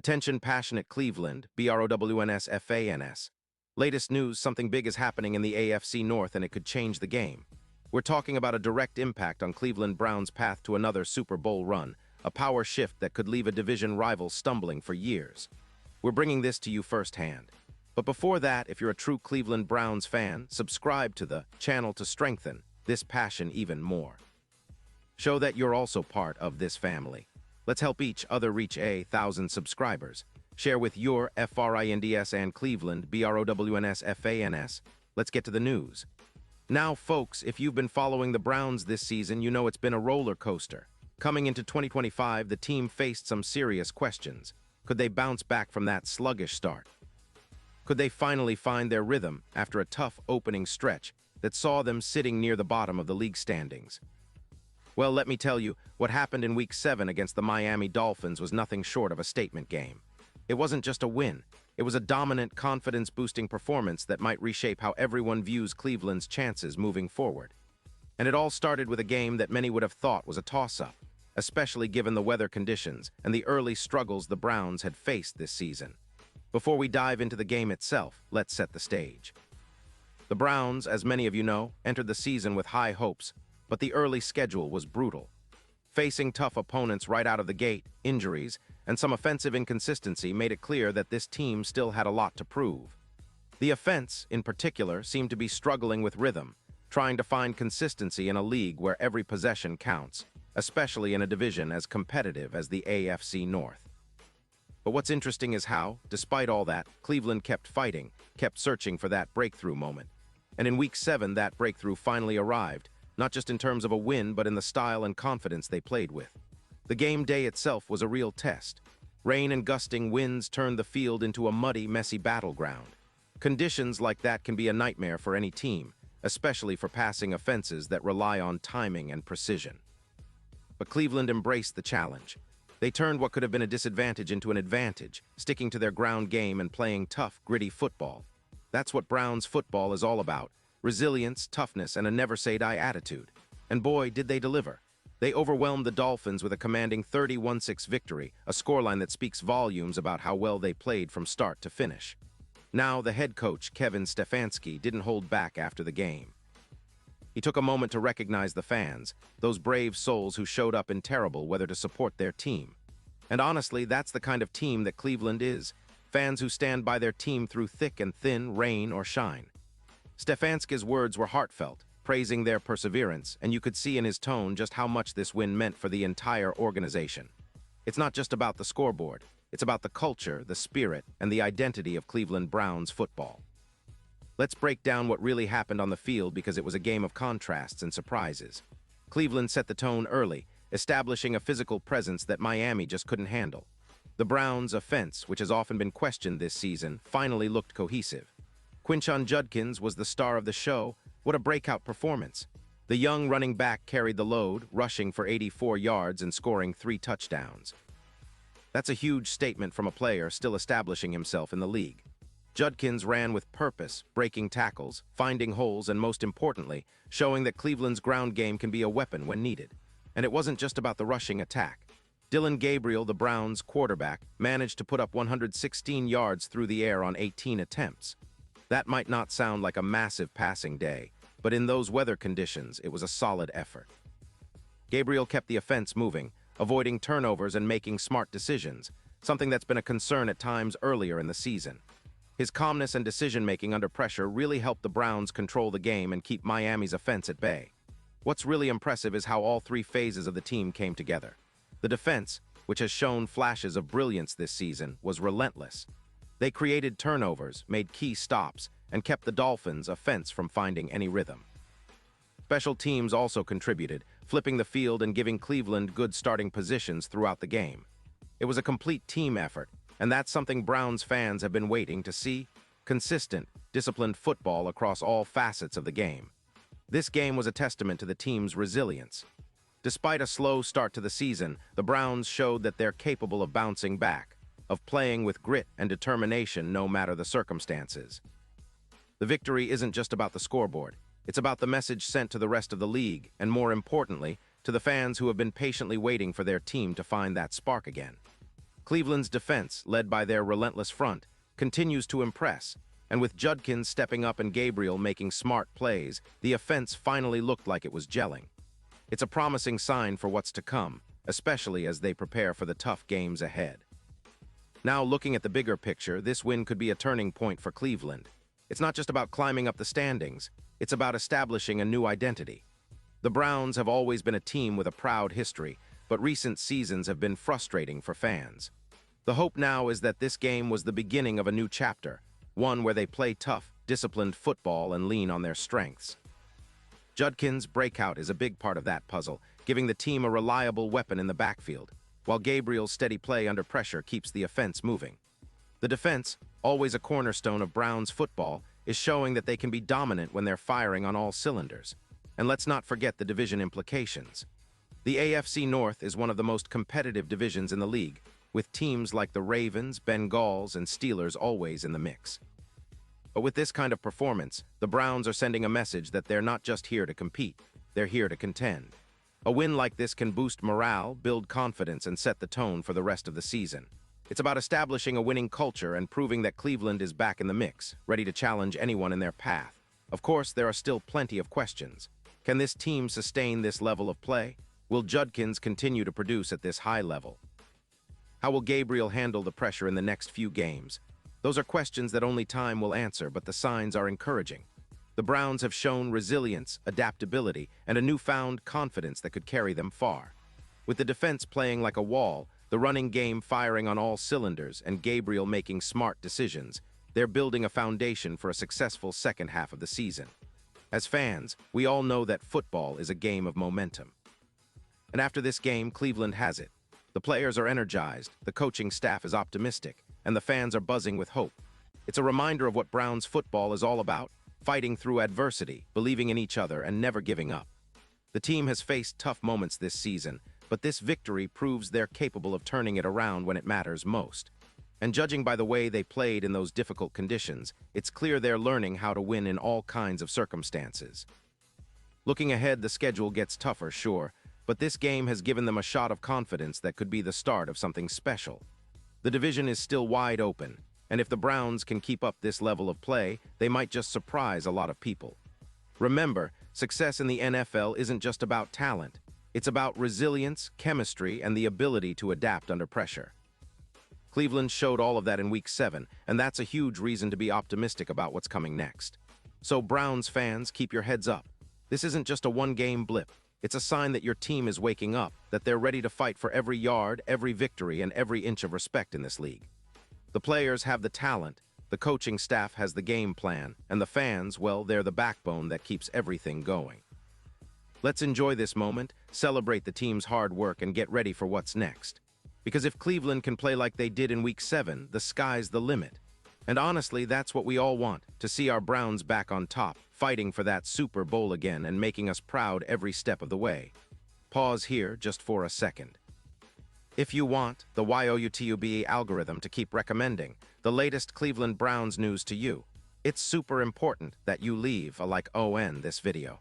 Attention passionate Cleveland, BROWNS. Latest news, something big is happening in the AFC North and it could change the game. We're talking about a direct impact on Cleveland Browns' path to another Super Bowl run, a power shift that could leave a division rival stumbling for years. We're bringing this to you firsthand. But before that, if you're a true Cleveland Browns fan, subscribe to the channel to strengthen this passion even more. Show that you're also part of this family. Let's help each other reach 1,000 subscribers. Share with your FRINDS and Cleveland, BROWNS. Let's get to the news. Now, folks, if you've been following the Browns this season, you know it's been a roller coaster. Coming into 2025, the team faced some serious questions. Could they bounce back from that sluggish start? Could they finally find their rhythm after a tough opening stretch that saw them sitting near the bottom of the league standings? Well, let me tell you, what happened in Week 7 against the Miami Dolphins was nothing short of a statement game. It wasn't just a win. It was a dominant, confidence-boosting performance that might reshape how everyone views Cleveland's chances moving forward. And it all started with a game that many would have thought was a toss-up, especially given the weather conditions and the early struggles the Browns had faced this season. Before we dive into the game itself, let's set the stage. The Browns, as many of you know, entered the season with high hopes, but the early schedule was brutal. Facing tough opponents right out of the gate, injuries, and some offensive inconsistency made it clear that this team still had a lot to prove. The offense, in particular, seemed to be struggling with rhythm, trying to find consistency in a league where every possession counts, especially in a division as competitive as the AFC North. But what's interesting is how, despite all that, Cleveland kept fighting, kept searching for that breakthrough moment. And in Week 7, that breakthrough finally arrived, not just in terms of a win, but in the style and confidence they played with. The game day itself was a real test. Rain and gusting winds turned the field into a muddy, messy battleground. Conditions like that can be a nightmare for any team, especially for passing offenses that rely on timing and precision. But Cleveland embraced the challenge. They turned what could have been a disadvantage into an advantage, sticking to their ground game and playing tough, gritty football. That's what Browns football is all about: resilience, toughness, and a never-say-die attitude. And boy, did they deliver. They overwhelmed the Dolphins with a commanding 31-6 victory, a scoreline that speaks volumes about how well they played from start to finish. Now, the head coach, Stefanski, didn't hold back after the game. He took a moment to recognize the fans, those brave souls who showed up in terrible weather to support their team. And honestly, that's the kind of team that Cleveland is, fans who stand by their team through thick and thin, rain or shine. Stefanski's words were heartfelt, praising their perseverance, and you could see in his tone just how much this win meant for the entire organization. It's not just about the scoreboard, it's about the culture, the spirit, and the identity of Cleveland Browns football. Let's break down what really happened on the field because it was a game of contrasts and surprises. Cleveland set the tone early, establishing a physical presence that Miami just couldn't handle. The Browns' offense, which has often been questioned this season, finally looked cohesive. Quinshon Judkins was the star of the show. What a breakout performance. The young running back carried the load, rushing for 84 yards and scoring 3 touchdowns. That's a huge statement from a player still establishing himself in the league. Judkins ran with purpose, breaking tackles, finding holes, and most importantly, showing that Cleveland's ground game can be a weapon when needed. And it wasn't just about the rushing attack. Dillon Gabriel, the Browns' quarterback, managed to put up 116 yards through the air on 18 attempts. That might not sound like a massive passing day, but in those weather conditions, it was a solid effort. Gabriel kept the offense moving, avoiding turnovers and making smart decisions, something that's been a concern at times earlier in the season. His calmness and decision-making under pressure really helped the Browns control the game and keep Miami's offense at bay. What's really impressive is how all 3 phases of the team came together. The defense, which has shown flashes of brilliance this season, was relentless. They created turnovers, made key stops, and kept the Dolphins' offense from finding any rhythm. Special teams also contributed, flipping the field and giving Cleveland good starting positions throughout the game. It was a complete team effort, and that's something Browns fans have been waiting to see: consistent, disciplined football across all facets of the game. This game was a testament to the team's resilience. Despite a slow start to the season, the Browns showed that they're capable of bouncing back, of playing with grit and determination no matter the circumstances. The victory isn't just about the scoreboard. It's about the message sent to the rest of the league, and more importantly, to the fans who have been patiently waiting for their team to find that spark again. Cleveland's defense, led by their relentless front, continues to impress, and with Judkins stepping up and Gabriel making smart plays, the offense finally looked like it was gelling. It's a promising sign for what's to come, especially as they prepare for the tough games ahead. Now, looking at the bigger picture, this win could be a turning point for Cleveland. It's not just about climbing up the standings, it's about establishing a new identity. The Browns have always been a team with a proud history, but recent seasons have been frustrating for fans. The hope now is that this game was the beginning of a new chapter, one where they play tough, disciplined football and lean on their strengths. Judkins' breakout is a big part of that puzzle, giving the team a reliable weapon in the backfield, while Gabriel's steady play under pressure keeps the offense moving. The defense, always a cornerstone of Browns football, is showing that they can be dominant when they're firing on all cylinders. And let's not forget the division implications. The AFC North is one of the most competitive divisions in the league, with teams like the Ravens, Bengals, and Steelers always in the mix. But with this kind of performance, the Browns are sending a message that they're not just here to compete, they're here to contend. A win like this can boost morale, build confidence, and set the tone for the rest of the season. It's about establishing a winning culture and proving that Cleveland is back in the mix, ready to challenge anyone in their path. Of course, there are still plenty of questions. Can this team sustain this level of play? Will Judkins continue to produce at this high level? How will Gabriel handle the pressure in the next few games? Those are questions that only time will answer, but the signs are encouraging. The Browns have shown resilience, adaptability, and a newfound confidence that could carry them far. With the defense playing like a wall, the running game firing on all cylinders, and Gabriel making smart decisions, they're building a foundation for a successful second half of the season. As fans, we all know that football is a game of momentum. And after this game, Cleveland has it. The players are energized, the coaching staff is optimistic, and the fans are buzzing with hope. It's a reminder of what Browns football is all about, fighting through adversity, believing in each other, and never giving up. The team has faced tough moments this season, but this victory proves they're capable of turning it around when it matters most. And judging by the way they played in those difficult conditions, it's clear they're learning how to win in all kinds of circumstances. Looking ahead, the schedule gets tougher, sure, but this game has given them a shot of confidence that could be the start of something special. The division is still wide open, and if the Browns can keep up this level of play, they might just surprise a lot of people. Remember, success in the NFL isn't just about talent. It's about resilience, chemistry, and the ability to adapt under pressure. Cleveland showed all of that in Week 7, and that's a huge reason to be optimistic about what's coming next. So Browns fans, keep your heads up. This isn't just a one-game blip. It's a sign that your team is waking up, that they're ready to fight for every yard, every victory, and every inch of respect in this league. The players have the talent, the coaching staff has the game plan, and the fans, well, they're the backbone that keeps everything going. Let's enjoy this moment, celebrate the team's hard work, and get ready for what's next. Because if Cleveland can play like they did in Week 7, the sky's the limit. And honestly, that's what we all want, to see our Browns back on top, fighting for that Super Bowl again and making us proud every step of the way. Pause here just for a second. If you want the YouTube algorithm to keep recommending the latest Cleveland Browns news to you, it's super important that you leave a like on this video.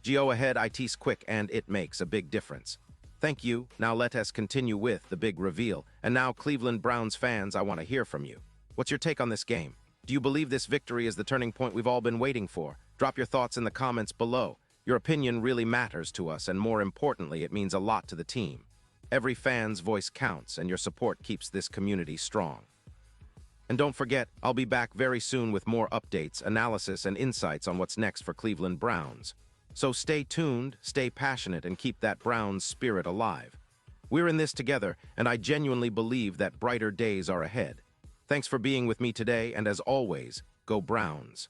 Go ahead, it's quick and it makes a big difference. Thank you. Now let us continue with the big reveal. And now, Cleveland Browns fans, I want to hear from you. What's your take on this game? Do you believe this victory is the turning point we've all been waiting for? Drop your thoughts in the comments below. Your opinion really matters to us, and more importantly, it means a lot to the team. Every fan's voice counts, and your support keeps this community strong. And don't forget, I'll be back very soon with more updates, analysis, and insights on what's next for Cleveland Browns. So stay tuned, stay passionate, and keep that Browns spirit alive. We're in this together, and I genuinely believe that brighter days are ahead. Thanks for being with me today, and as always, go Browns.